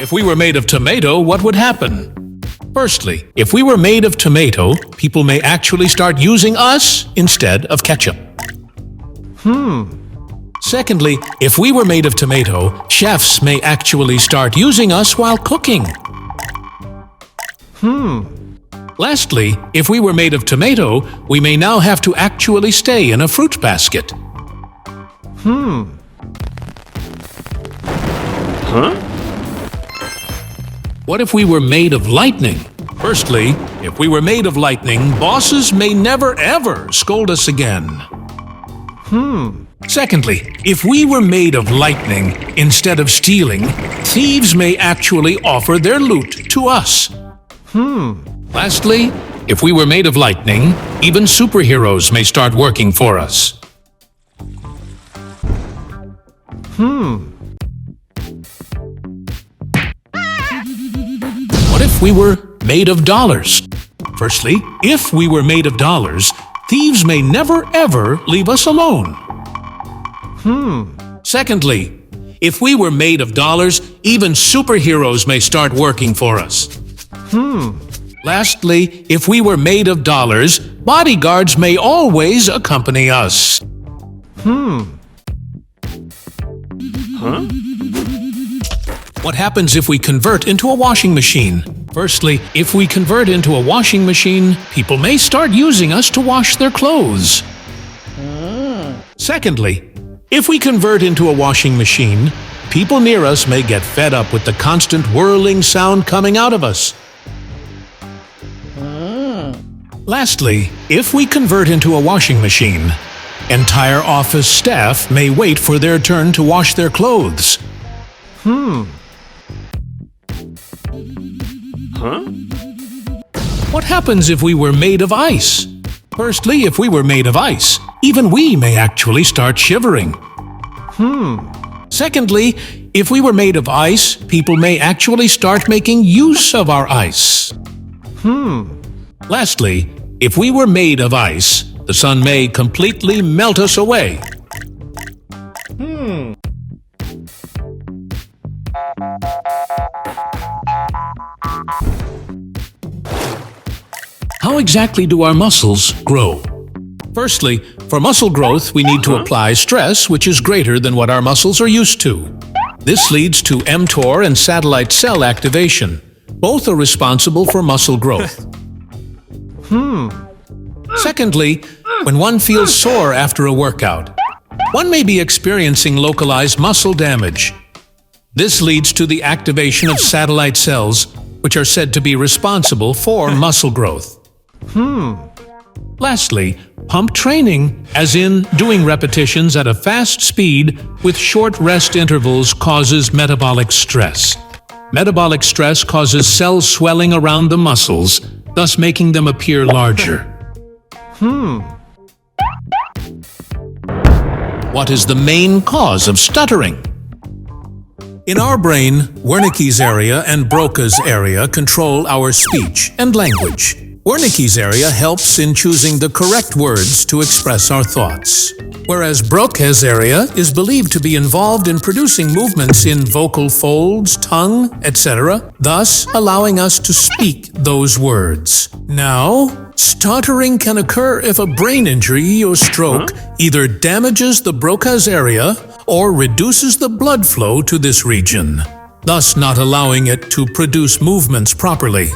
If we were made of tomato, what would happen? Firstly, if we were made of tomato, people may actually start using us instead of ketchup. Secondly, if we were made of tomato, chefs may actually start using us while cooking. Lastly, if we were made of tomato, we may now have to actually stay in a fruit basket. What if we were made of lightning? Firstly, if we were made of lightning, bosses may never ever scold us again. Secondly, if we were made of lightning, instead of stealing, thieves may actually offer their loot to us. Lastly, if we were made of lightning, even superheroes may start working for us. What if we were made of dollars? Firstly, if we were made of dollars, thieves may never ever leave us alone. Secondly, if we were made of dollars, even superheroes may start working for us. Lastly, if we were made of dollars, bodyguards may always accompany us. What happens if we convert into a washing machine? Firstly, if we convert into a washing machine, people may start using us to wash their clothes. Secondly, if we convert into a washing machine, people near us may get fed up with the constant whirling sound coming out of us. Lastly, if we convert into a washing machine, entire office staff may wait for their turn to wash their clothes. What happens if we were made of ice? Firstly, if we were made of ice, even we may actually start shivering. Secondly, if we were made of ice, people may actually start making use of our ice. Lastly, if we were made of ice, the sun may completely melt us away. How exactly do our muscles grow? Firstly, for muscle growth, we need to apply stress which is greater than what our muscles are used to. This leads to mTOR and satellite cell activation. Both are responsible for muscle growth. Secondly, when one feels sore after a workout, one may be experiencing localized muscle damage. This leads to the activation of satellite cells, which are said to be responsible for muscle growth. Lastly, pump training, as in doing repetitions at a fast speed with short rest intervals, causes metabolic stress. Metabolic stress causes cell swelling around the muscles, thus making them appear larger. What is the main cause of stuttering? In our brain, Wernicke's area and Broca's area control our speech and language. Wernicke's area helps in choosing the correct words to express our thoughts, whereas Broca's area is believed to be involved in producing movements in vocal folds, tongue, etc., thus allowing us to speak those words. Now, stuttering can occur if a brain injury or stroke either damages the Broca's area or reduces the blood flow to this region, thus not allowing it to produce movements properly.